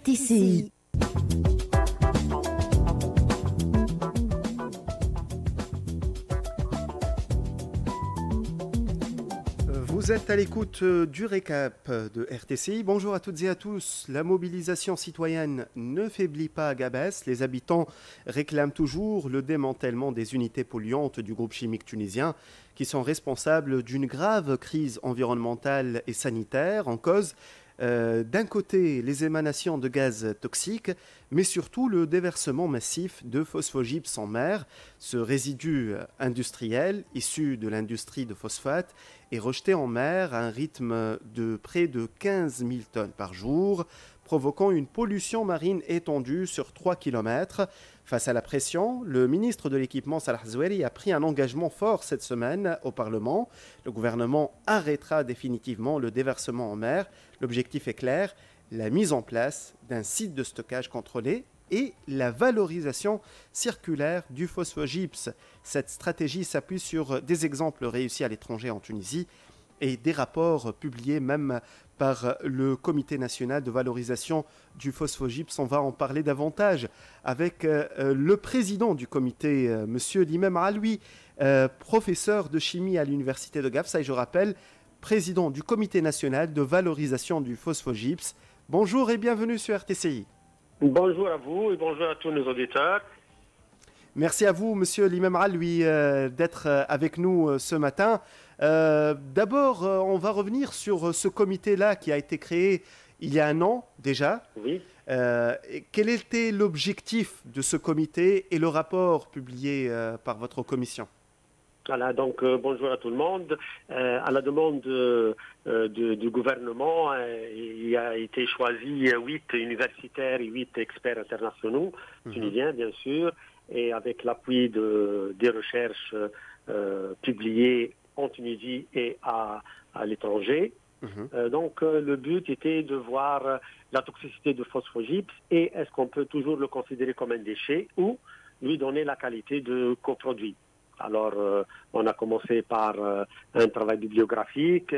RTCI. Vous êtes à l'écoute du récap de RTCI. Bonjour à toutes et à tous. La mobilisation citoyenne ne faiblit pas à Gabès. Les habitants réclament toujours le démantèlement des unités polluantes du groupe chimique tunisien qui sont responsables d'une grave crise environnementale et sanitaire en cause. D'un côté, les émanations de gaz toxiques, mais surtout le déversement massif de phosphogypse en mer. Ce résidu industriel, issu de l'industrie de phosphate, est rejeté en mer à un rythme de près de 15 000 tonnes par jour, provoquant une pollution marine étendue sur 3 km. Face à la pression, le ministre de l'Équipement Salah Zoueri a pris un engagement fort cette semaine au Parlement. Le gouvernement arrêtera définitivement le déversement en mer. L'objectif est clair, la mise en place d'un site de stockage contrôlé et la valorisation circulaire du phosphogypse. Cette stratégie s'appuie sur des exemples réussis à l'étranger en Tunisie et des rapports publiés même par le Comité national de valorisation du phosphogypse. On va en parler davantage avec le président du comité, M. Limam Aloui, professeur de chimie à l'université de Gafsa et je rappelle, président du Comité national de valorisation du phosphogypse. Bonjour et bienvenue sur RTCI. Bonjour à vous et bonjour à tous nos auditeurs. Merci à vous, Monsieur Limam Aloui, d'être avec nous ce matin. D'abord, on va revenir sur ce comité-là qui a été créé il y a un an déjà. Oui. Quel était l'objectif de ce comité et le rapport publié par votre commission ? Voilà, donc bonjour à tout le monde. À la demande du gouvernement, il a été choisi 8 universitaires et 8 experts internationaux, tunisiens bien sûr, et avec l'appui des recherches publiées en Tunisie et à l'étranger. Donc le but était de voir la toxicité de phosphogypse et est-ce qu'on peut toujours le considérer comme un déchet ou lui donner la qualité de coproduit. Alors on a commencé par un travail bibliographique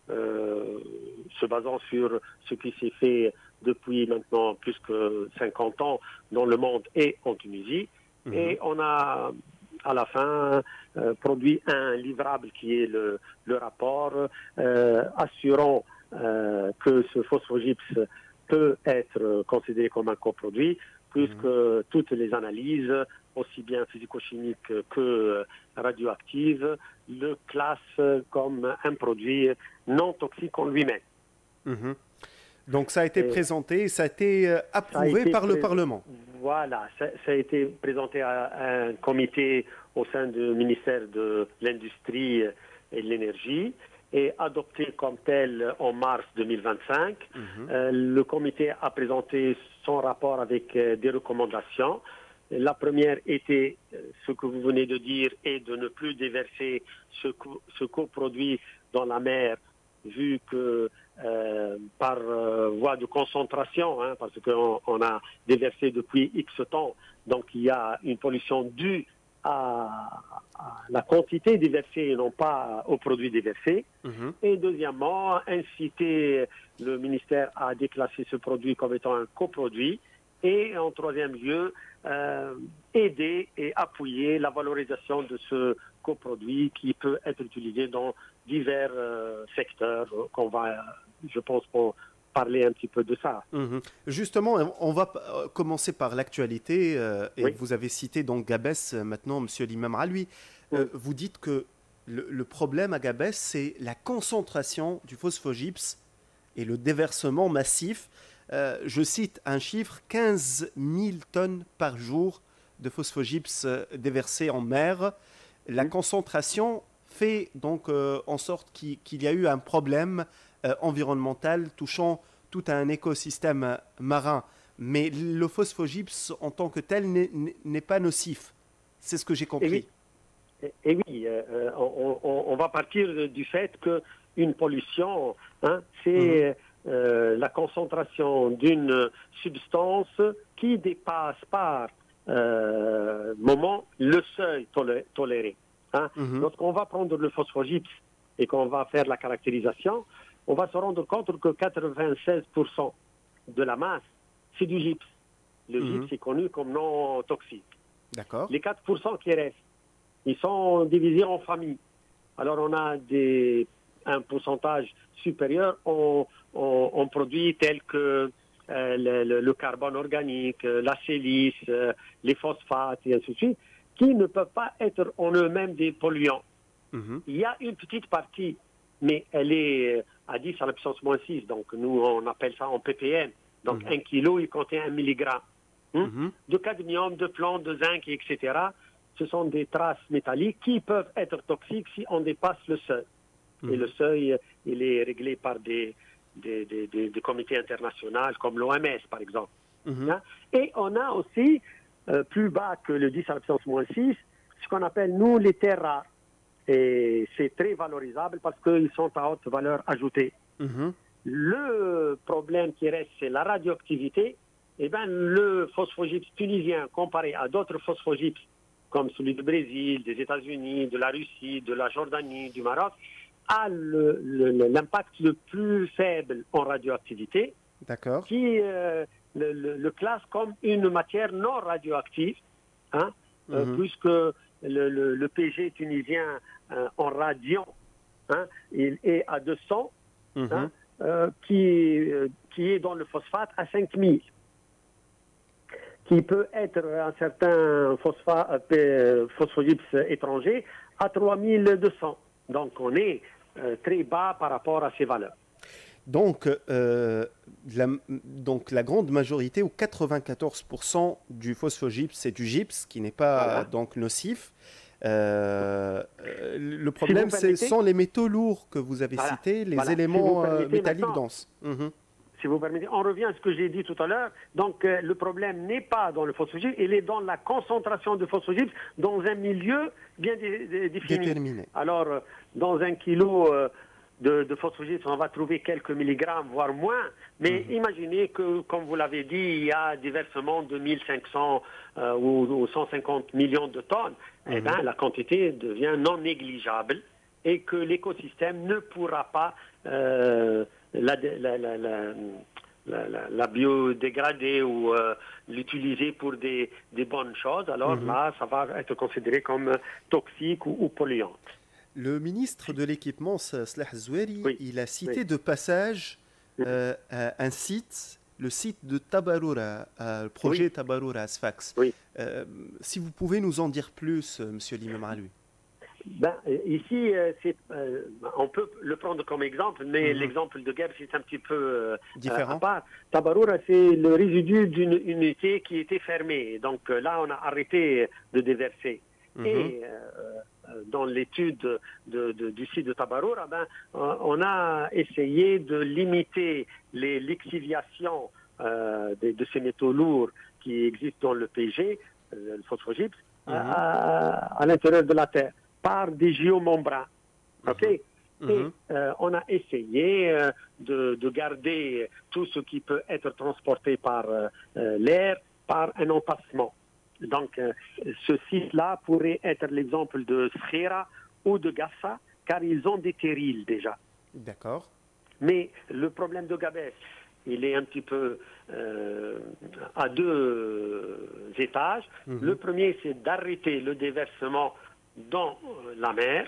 se basant sur ce qui s'est fait depuis maintenant plus que 50 ans dans le monde et en Tunisie. Et on a à la fin produit un livrable qui est le rapport assurant que ce phosphogypse peut être considéré comme un coproduit puisque toutes les analyses, aussi bien physico-chimiques que radioactives, le classent comme un produit non toxique en lui-même. Donc ça a été présenté, ça a été approuvé par le Parlement. Voilà, ça a été présenté à un comité au sein du ministère de l'Industrie et de l'Énergie et adopté comme tel en mars 2025. Le comité a présenté son rapport avec des recommandations. La première était ce que vous venez de dire et de ne plus déverser ce coproduit dans la mer vu que par voie de concentration, parce qu'on a déversé depuis X temps, donc il y a une pollution due à la quantité déversée et non pas aux produits déversés. Et deuxièmement, inciter le ministère à déclasser ce produit comme étant un coproduit. Et en troisième lieu, aider et appuyer la valorisation de ce coproduit qui peut être utilisé dans divers secteurs qu'on va, je pense, parler un petit peu de ça. Justement, on va commencer par l'actualité. Et Oui. vous avez cité donc Gabès maintenant, M. Limam Aloui. Vous dites que le problème à Gabès, c'est la concentration du phosphogypse et le déversement massif. Je cite un chiffre, 15 000 tonnes par jour de phosphogypse déversé en mer. La concentration fait donc en sorte qu'il y a eu un problème environnemental touchant tout un écosystème marin. Mais le phosphogypse en tant que tel n'est pas nocif. C'est ce que j'ai compris. Et oui, on va partir du fait qu'une pollution, c'est la concentration d'une substance qui dépasse par moment le seuil toléré. Lorsqu'on va prendre le phosphogypse et qu'on va faire la caractérisation, on va se rendre compte que 96% de la masse, c'est du gypse. Le gypse est connu comme non toxique. D'accord. Les 4% qui restent, ils sont divisés en familles. Alors on a un pourcentage supérieur en produits tels que le carbone organique, la silice, les phosphates et ainsi de suite, qui ne peuvent pas être en eux-mêmes des polluants. Il y a une petite partie, mais elle est à 10 à la puissance moins 6, donc nous on appelle ça en ppm. Donc 1 kilo, il contient 1 milligramme de cadmium, de plomb, de zinc, etc. Ce sont des traces métalliques qui peuvent être toxiques si on dépasse le seuil. Et le seuil, il est réglé par des comités internationaux comme l'OMS, par exemple. Et on a aussi, plus bas que le 10 à la puissance moins 6, ce qu'on appelle, nous, les terres rares. Et c'est très valorisable parce qu'ils sont à haute valeur ajoutée. Le problème qui reste, c'est la radioactivité. Eh bien, le phosphogypse tunisien, comparé à d'autres phosphogypses, comme celui du Brésil, des États-Unis, de la Russie, de la Jordanie, du Maroc, a l'impact le plus faible en radioactivité, qui le classe comme une matière non radioactive, puisque le PG tunisien en radion, il est à 200, qui est dans le phosphate à 5000, qui peut être un certain phosphogypse étranger à 3200. Donc on est très bas par rapport à ces valeurs. Donc la grande majorité, ou 94% du phosphogypse, c'est du gypse qui n'est pas donc nocif. Le problème, ce sont les métaux lourds que vous avez cités, les éléments métalliques denses. Si vous permettez, on revient à ce que j'ai dit tout à l'heure. Donc, le problème n'est pas dans le phosphogypse, il est dans la concentration de phosphogypse dans un milieu bien déterminé. Alors, dans 1 kilo de phosphogypse, on va trouver quelques milligrammes, voire moins. Mais imaginez que, comme vous l'avez dit, il y a des versements de 1500 ou 150 millions de tonnes. Eh bien, la quantité devient non négligeable et que l'écosystème ne pourra pas la biodégrader ou l'utiliser pour des bonnes choses. Alors là, ça va être considéré comme toxique ou polluante. Le ministre de l'équipement, Salah Zoueri, il a cité de passage un site, le site de Tabaroura, le projet Tabaroura à Sfax. Si vous pouvez nous en dire plus, Monsieur Limam Alioui. Ici, on peut le prendre comme exemple, mais l'exemple de guerre, c'est un petit peu différent. À part. Tabaroura, c'est le résidu d'une unité qui était fermée. Donc là, on a arrêté de déverser. Et dans l'étude du site de Tabaroura, on a essayé de limiter les lixiviations de ces métaux lourds qui existent dans le PG, le phosphogypse, à l'intérieur de la Terre, par des géomembranes. Et on a essayé de garder tout ce qui peut être transporté par l'air, par un entassement. Donc, ce site-là pourrait être l'exemple de Skhira ou de Gassa, car ils ont des terrils déjà. D'accord. Mais le problème de Gabès, il est un petit peu à 2 étages. Le premier, c'est d'arrêter le déversement dans la mer.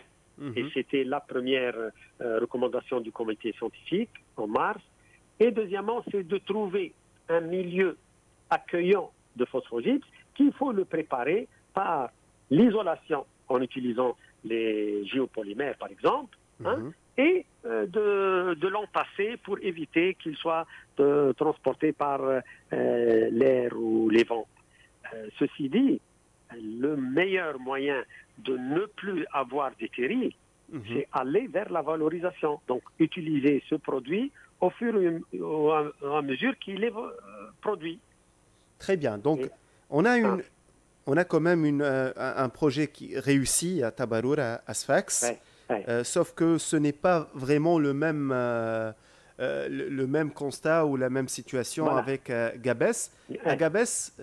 Et c'était la première recommandation du comité scientifique en mars. Et deuxièmement, c'est de trouver un milieu accueillant de phosphogypse qu'il faut le préparer par l'isolation en utilisant les géopolymères, par exemple, et de l'entasser pour éviter qu'il soit transporté par l'air ou les vents. Ceci dit, le meilleur moyen de ne plus avoir des terrils, c'est aller vers la valorisation. Donc, utiliser ce produit au fur et à mesure qu'il est produit. Très bien. Donc, on a quand même un projet qui réussit à Tabaroura, à Sfax, sauf que ce n'est pas vraiment le même constat ou la même situation avec Gabès. À Gabès,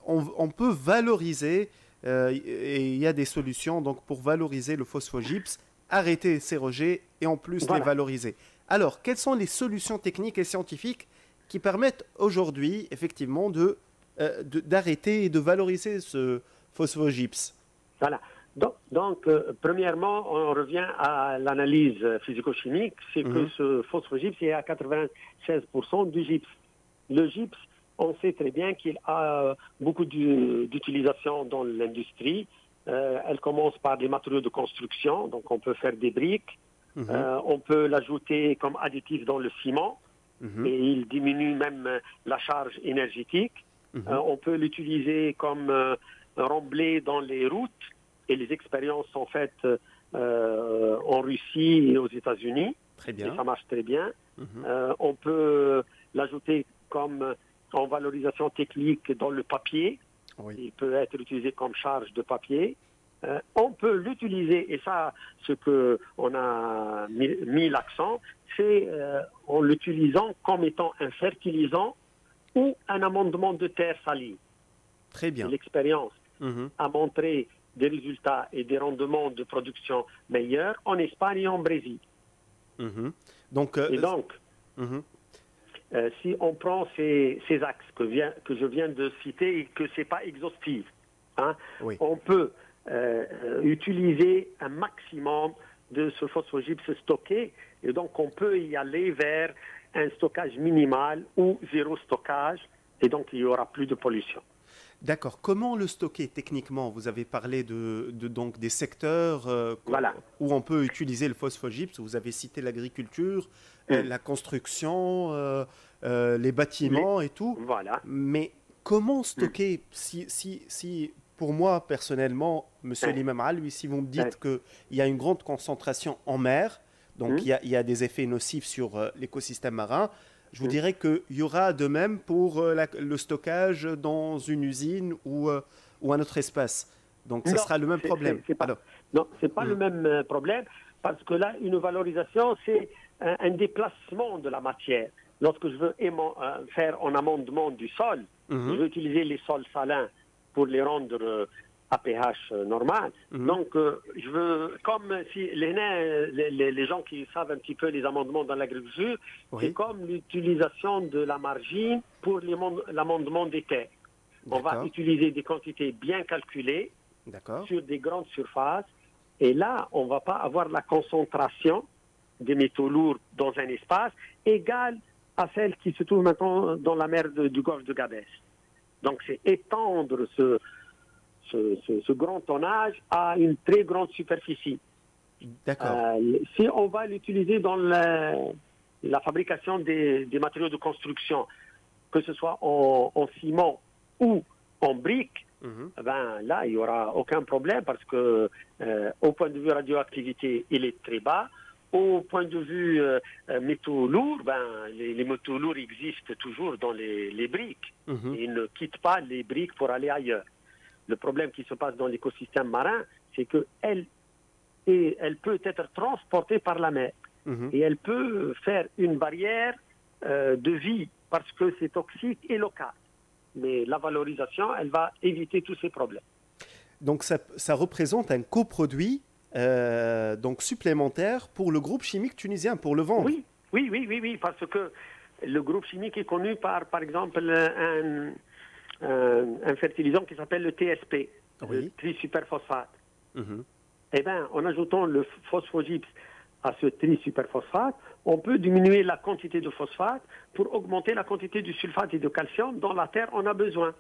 on peut valoriser, et il y a des solutions donc, pour valoriser le phosphogypse, arrêter ces rejets et en plus les valoriser. Alors, quelles sont les solutions techniques et scientifiques qui permettent aujourd'hui, effectivement, d'arrêter et de valoriser ce phosphogypse. Voilà. Donc, premièrement, on revient à l'analyse physico-chimique, c'est que ce phosphogypse est à 96% du gypse. Le gypse, on sait très bien qu'il a beaucoup d'utilisation dans l'industrie. Elle commence par des matériaux de construction, donc on peut faire des briques. On peut l'ajouter comme additif dans le ciment et il diminue même la charge énergétique. On peut l'utiliser comme remblai dans les routes. Et les expériences sont faites en Russie et aux États-Unis. Très bien. Et ça marche très bien. On peut l'ajouter comme en valorisation technique dans le papier. Oui. Il peut être utilisé comme charge de papier. On peut l'utiliser, et ça, ce qu'on a mis l'accent, c'est en l'utilisant comme étant un fertilisant ou un amendement de terre saline. Très bien. L'expérience a montré des résultats et des rendements de production meilleurs en Espagne et en Brésil. Donc, si on prend ces axes que je viens de citer et que ce n'est pas exhaustif, oui. on peut utiliser un maximum de ce phosphogypse stocké et donc on peut y aller vers un stockage minimal ou zéro stockage et donc il n'y aura plus de pollution. D'accord. Comment le stocker techniquement? Vous avez parlé donc des secteurs voilà. où on peut utiliser le phosphogypse. Vous avez cité l'agriculture, la construction, les bâtiments et tout. Voilà. Mais comment stocker si pour moi, personnellement, Monsieur Limam Alioui, si vous me dites qu'il y a une grande concentration en mer, donc il y a des effets nocifs sur l'écosystème marin, je vous dirais qu'il y aura de même pour le stockage dans une usine ou un autre espace. Donc, ce sera le même problème. Non, ce n'est pas le même problème, parce que là, une valorisation, c'est un déplacement de la matière. Lorsque je veux faire un amendement du sol, je veux utiliser les sols salins pour les rendre à pH normal. Donc, je veux, comme si les gens qui savent un petit peu les amendements dans l'agriculture, c'est comme l'utilisation de la margine pour l'amendement des terres. On va utiliser des quantités bien calculées sur des grandes surfaces. Et là, on ne va pas avoir la concentration des métaux lourds dans un espace égale à celle qui se trouve maintenant dans la mer du golfe de Gabès. Donc, c'est étendre ce grand tonnage à une très grande superficie. D'accord. Si on va l'utiliser dans la fabrication des matériaux de construction, que ce soit en ciment ou en briques, ben là, il n'y aura aucun problème parce que au point de vue radioactivité, il est très bas. Au point de vue métaux lourds, ben, les métaux lourds existent toujours dans les briques. Ils ne quittent pas les briques pour aller ailleurs. Le problème qui se passe dans l'écosystème marin, c'est qu'elle peut être transportée par la mer. Et elle peut faire une barrière de vie parce que c'est toxique et local. Mais la valorisation, elle va éviter tous ces problèmes. Donc ça représente un coproduit donc supplémentaire pour le groupe chimique tunisien, pour le vendre. Oui, parce que le groupe chimique est connu par exemple, un fertilisant qui s'appelle le TSP, le trisuperphosphate. Eh bien, en ajoutant le phosphogypse à ce trisuperphosphate, on peut diminuer la quantité de phosphate pour augmenter la quantité du sulfate et de calcium dont la terre en a besoin.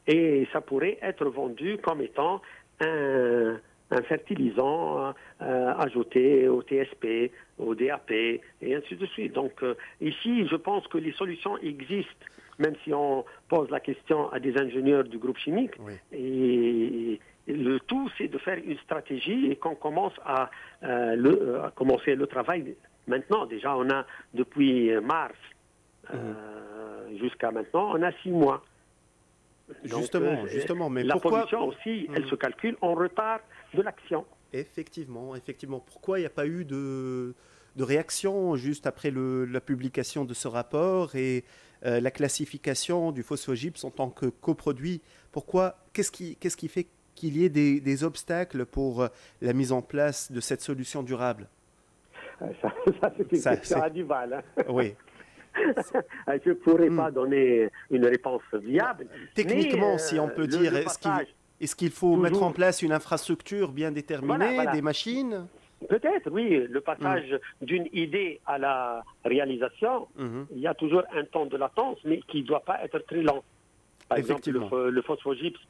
Et ça pourrait être vendu comme étant un fertilisant ajouté au TSP, au DAP, et ainsi de suite. Donc ici, je pense que les solutions existent, même si on pose la question à des ingénieurs du groupe chimique. Et le tout, c'est de faire une stratégie et qu'on commence à commencer le travail maintenant. Déjà, on a depuis mars jusqu'à maintenant, on a 6 mois. Donc, justement, mais la pourquoi... pollution aussi, elle se calcule en retard de l'action. Effectivement. Pourquoi il n'y a pas eu de réaction juste après la publication de ce rapport et la classification du phosphogypse en tant que coproduit? Pourquoi? Qu'est-ce qui fait qu'il y ait des obstacles pour la mise en place de cette solution durable? Ça c'est une question à du mal. Oui. Je ne pourrais pas donner une réponse viable. Techniquement, si on peut dire, est-ce qu'il faut mettre en place une infrastructure bien déterminée, des machines? Peut-être, oui. Le passage d'une idée à la réalisation, il y a toujours un temps de latence, mais qui ne doit pas être très lent. Par exemple, le phosphogypse,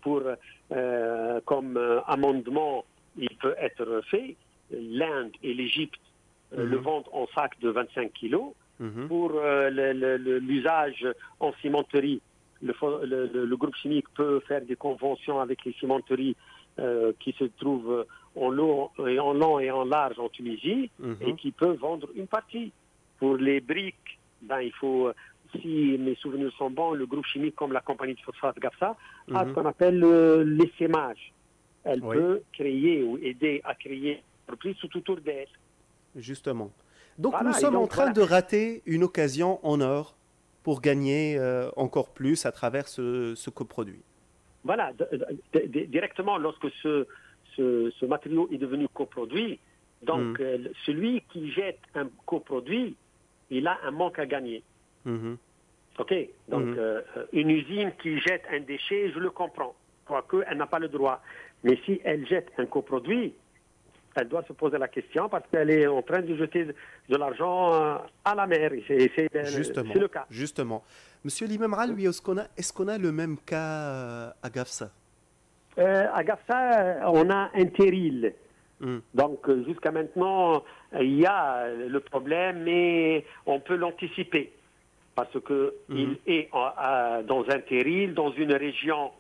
comme amendement, il peut être fait. L'Inde et l'Égypte le vendent en sac de 25 kilos. Pour l'usage en cimenterie, le groupe chimique peut faire des conventions avec les cimenteries qui se trouvent en long et en large en Tunisie et qui peuvent vendre une partie. Pour les briques, il faut, si mes souvenirs sont bons, le groupe chimique comme la compagnie de phosphate GAFSA a ce qu'on appelle l'essaimage. Elle peut créer ou aider à créer une entreprise tout autour d'elle. Justement. Donc nous sommes en train de rater une occasion en or pour gagner encore plus à travers ce coproduit. Voilà, directement lorsque ce matériau est devenu coproduit, donc celui qui jette un coproduit, il a un manque à gagner. Ok, donc une usine qui jette un déchet, je le comprends, quoique elle n'a pas le droit. Mais si elle jette un coproduit, elle doit se poser la question parce qu'elle est en train de jeter de l'argent à la mer. C'est le cas. Justement. Monsieur l'imam, lui, est-ce qu'on a le même cas à GAFSA? À GAFSA, on a un terril. Donc, jusqu'à maintenant, il y a le problème, mais on peut l'anticiper. Parce qu'il est dans un terril, dans une région.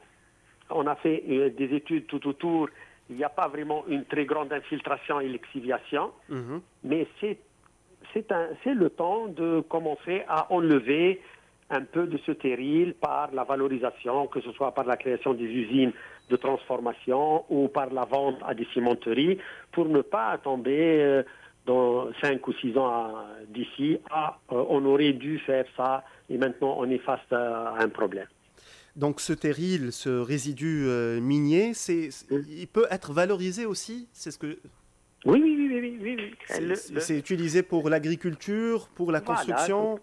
On a fait des études tout autour. Il n'y a pas vraiment une très grande infiltration et l'exciviation, mais c'est le temps de commencer à enlever un peu de ce terril par la valorisation, que ce soit par la création des usines de transformation ou par la vente à des cimenteries, pour ne pas tomber dans 5 ou 6 ans d'ici, on aurait dû faire ça et maintenant on est face à un problème. Donc ce terril, ce résidu minier, il peut être valorisé aussi? C'est ce que... Oui. C'est utilisé pour l'agriculture, pour la construction?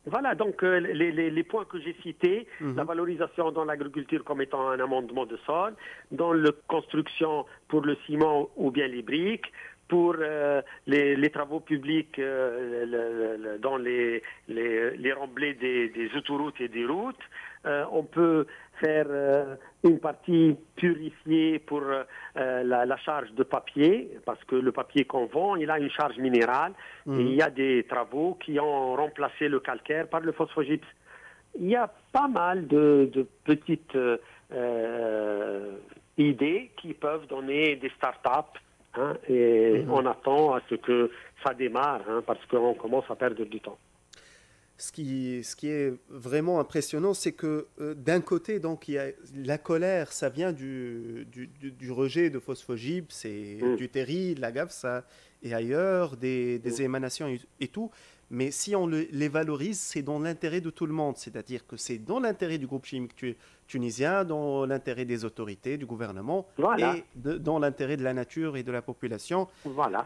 Voilà, donc les points que j'ai cités, la valorisation dans l'agriculture comme étant un amendement de sol, dans la construction pour le ciment ou bien les briques, pour les travaux publics dans les remblais des autoroutes et des routes. On peut faire une partie purifiée pour la charge de papier, parce que le papier qu'on vend, il a une charge minérale. Et il y a des travaux qui ont remplacé le calcaire par le phosphogypse. Il y a pas mal de petites idées qui peuvent donner des start-up. Et on attend à ce que ça démarre, parce qu'on commence à perdre du temps. Ce qui est vraiment impressionnant, c'est que d'un côté, donc, il y a la colère, ça vient du rejet de phosphogypse et du terril, de la GAFSA et ailleurs, des émanations et tout. Mais si on les valorise, c'est dans l'intérêt de tout le monde. C'est-à-dire que c'est dans l'intérêt du groupe chimique tunisien, dans l'intérêt des autorités, du gouvernement, et dans l'intérêt de la nature et de la population. Voilà.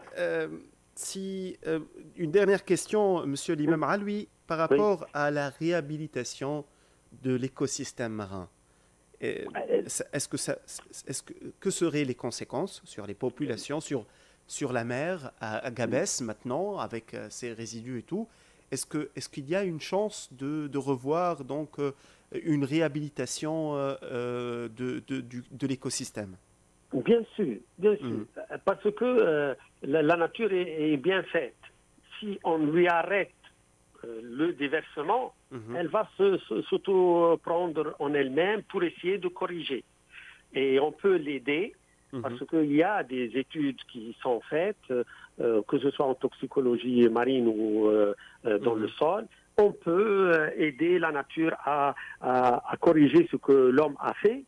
Une dernière question, Monsieur l'imam Aloui, par rapport à la réhabilitation de l'écosystème marin. Que seraient les conséquences sur les populations, sur la mer, à Gabès maintenant, avec ses résidus et tout? Est-ce qu'il y a une chance de revoir donc une réhabilitation de l'écosystème? Bien sûr. Parce que la nature est bien faite. Si on lui arrête le déversement, elle va s'auto-prendre en elle-même pour essayer de corriger. Et on peut l'aider parce qu'il y a des études qui sont faites, que ce soit en toxicologie marine ou dans le sol. On peut aider la nature à corriger ce que l'homme a fait.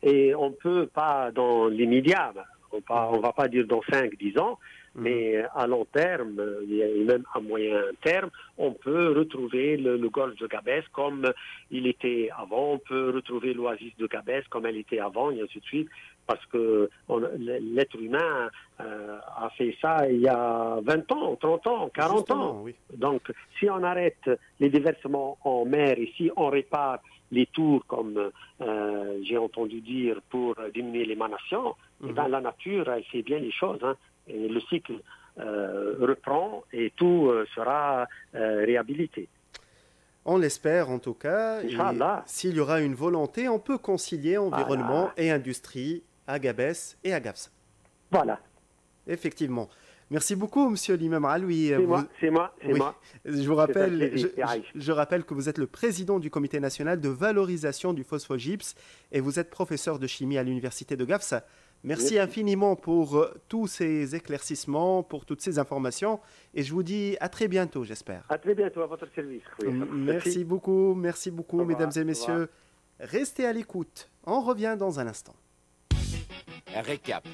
Et on ne peut pas dans l'immédiat, on ne va pas dire dans 5-10 ans, Mais à long terme, et même à moyen terme, on peut retrouver le golfe de Gabès comme il était avant, on peut retrouver l'oasis de Gabès comme elle était avant, et ainsi de suite, parce que l'être humain a fait ça il y a 20 ans, 30 ans, 40 Justement, ans. oui. Donc, si on arrête les déversements en mer et si on répare les tours, comme j'ai entendu dire, pour diminuer l'émanation, eh ben, la nature, elle fait bien les choses. Hein, et le cycle reprend et tout sera réhabilité. On l'espère en tout cas. Et Inch'Allah. s'il y aura une volonté, on peut concilier environnement Voilà. et industrie à Gabès et à Gafsa. Voilà. Effectivement. Merci beaucoup, Monsieur l'imam Aloui. C'est moi. Je vous rappelle, je rappelle que vous êtes le président du comité national de valorisation du phosphogypse et vous êtes professeur de chimie à l'université de Gafsa. Merci infiniment pour tous ces éclaircissements, pour toutes ces informations et je vous dis à très bientôt, j'espère. À très bientôt, à votre service. Oui. Merci beaucoup, mesdames et messieurs. Restez à l'écoute. On revient dans un instant. Récap.